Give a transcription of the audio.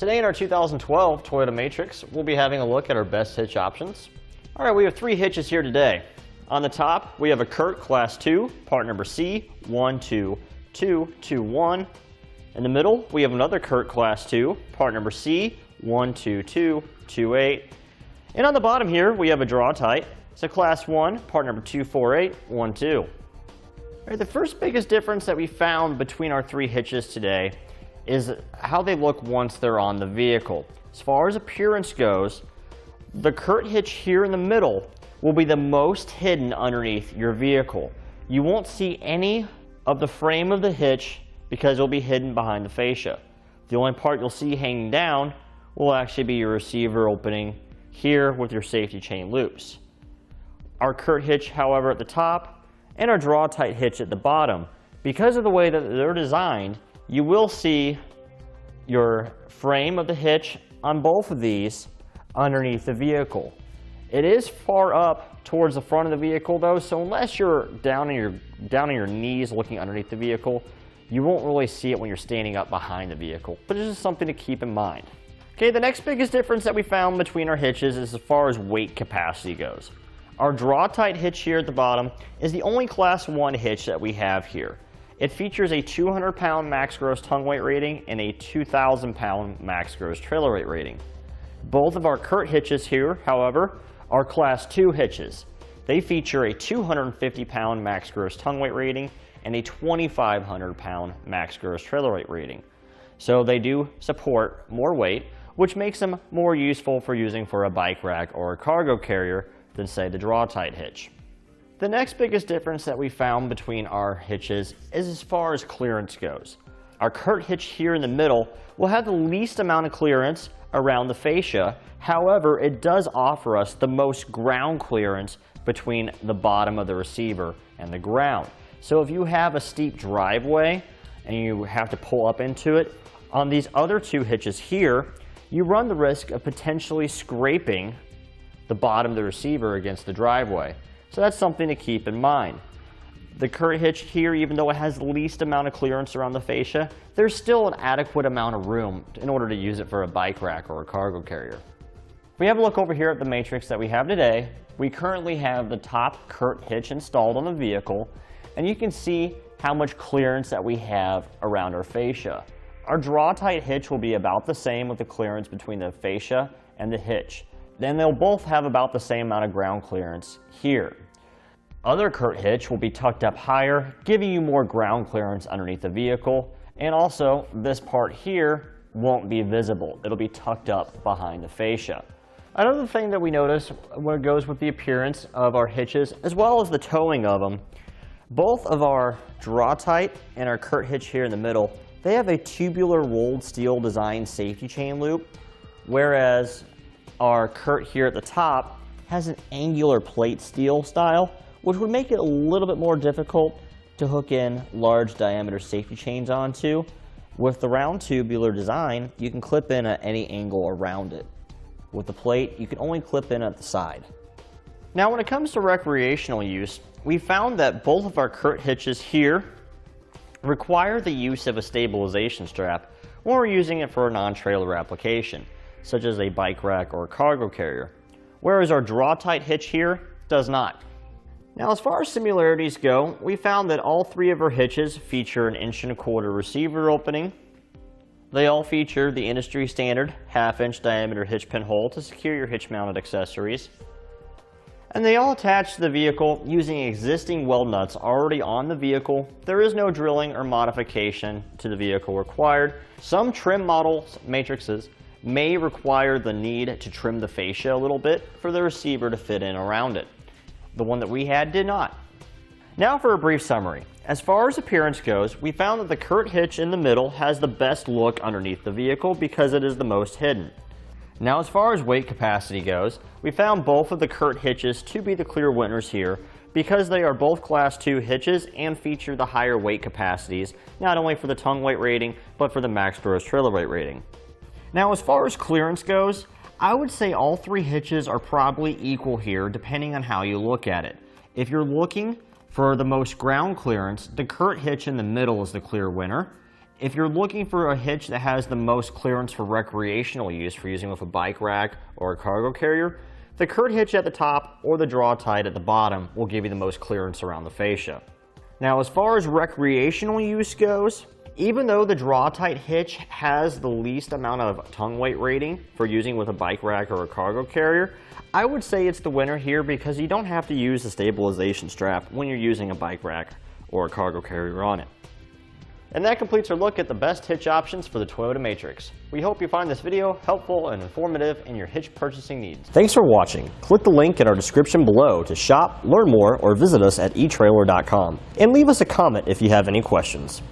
Today in our 2012 Toyota Matrix, we'll be having a look at our best hitch options. All right, we have three hitches here today. On the top, we have a Curt Class II, part number C12221. In the middle, we have another Curt Class II, part number C12228. And on the bottom here, we have a Draw-Tite. It's a Class I, part number 24812. All right, the first biggest difference that we found between our three hitches today is how they look once they're on the vehicle. As far as appearance goes, the Curt hitch here in the middle will be the most hidden underneath your vehicle. You won't see any of the frame of the hitch because it'll be hidden behind the fascia. The only part you'll see hanging down will actually be your receiver opening here with your safety chain loops. Our Curt hitch, however, at the top, and our Draw-Tite hitch at the bottom, because of the way that they're designed, you will see your frame of the hitch on both of these underneath the vehicle. It is far up towards the front of the vehicle though, so unless you're down on your knees looking underneath the vehicle, you won't really see it when you're standing up behind the vehicle, but it's just something to keep in mind. Okay, the next biggest difference that we found between our hitches is as far as weight capacity goes. Our Draw-Tite hitch here at the bottom is the only Class I hitch that we have here. It features a 200-pound max gross tongue weight rating and a 2,000-pound max gross trailer weight rating. Both of our Curt hitches here, however, are Class II hitches. They feature a 250-pound max gross tongue weight rating and a 2,500-pound max gross trailer weight rating. So they do support more weight, which makes them more useful for using for a bike rack or a cargo carrier than, say, the Draw-Tite hitch. The next biggest difference that we found between our hitches is as far as clearance goes. Our Curt hitch here in the middle will have the least amount of clearance around the fascia. However, it does offer us the most ground clearance between the bottom of the receiver and the ground. So if you have a steep driveway and you have to pull up into it, on these other two hitches here, you run the risk of potentially scraping the bottom of the receiver against the driveway. So that's something to keep in mind. The Curt hitch here, even though it has the least amount of clearance around the fascia, there's still an adequate amount of room in order to use it for a bike rack or a cargo carrier. If we have a look over here at the Matrix that we have today, we currently have the top Curt hitch installed on the vehicle, and you can see how much clearance that we have around our fascia. Our Draw-Tite hitch will be about the same with the clearance between the fascia and the hitch. Then they'll both have about the same amount of ground clearance here. Other Curt hitch will be tucked up higher, giving you more ground clearance underneath the vehicle, and also this part here won't be visible. It'll be tucked up behind the fascia. Another thing that we notice when it goes with the appearance of our hitches, as well as the towing of them, both of our Draw-Tite and our Curt hitch here in the middle, they have a tubular rolled steel design safety chain loop, whereas our Curt here at the top has an angular plate steel style, which would make it a little bit more difficult to hook in large diameter safety chains onto. With the round tubular design, you can clip in at any angle around it. With the plate, you can only clip in at the side. Now when it comes to recreational use, we found that both of our Curt hitches here require the use of a stabilization strap when we're using it for a non-trailer application, such as a bike rack or a cargo carrier, whereas our Draw-Tite hitch here does not. Now as far as similarities go, we found that all three of our hitches feature an 1.25" receiver opening. They all feature the industry standard 1/2" diameter hitch pinhole to secure your hitch mounted accessories. And they all attach to the vehicle using existing weld nuts already on the vehicle. There is no drilling or modification to the vehicle required. Some trim models, matrices, may require the need to trim the fascia a little bit for the receiver to fit in around it. The one that we had did not. Now for a brief summary. As far as appearance goes, we found that the Curt hitch in the middle has the best look underneath the vehicle because it is the most hidden. Now as far as weight capacity goes, we found both of the Curt hitches to be the clear winners here because they are both Class II hitches and feature the higher weight capacities, not only for the tongue weight rating, but for the max gross trailer weight rating. Now as far as clearance goes, I would say all three hitches are probably equal here depending on how you look at it. If you're looking for the most ground clearance, the Curt hitch in the middle is the clear winner. If you're looking for a hitch that has the most clearance for recreational use for using with a bike rack or a cargo carrier, the Curt Hitch at the top or the Draw-Tite at the bottom will give you the most clearance around the fascia. Now, as far as recreational use goes, even though the Draw-Tite hitch has the least amount of tongue weight rating for using with a bike rack or a cargo carrier, I would say it's the winner here because you don't have to use the stabilization strap when you're using a bike rack or a cargo carrier on it. And that completes our look at the best hitch options for the Toyota Matrix. We hope you find this video helpful and informative in your hitch purchasing needs. Thanks for watching. Click the link in our description below to shop, learn more, or visit us at etrailer.com. And leave us a comment if you have any questions.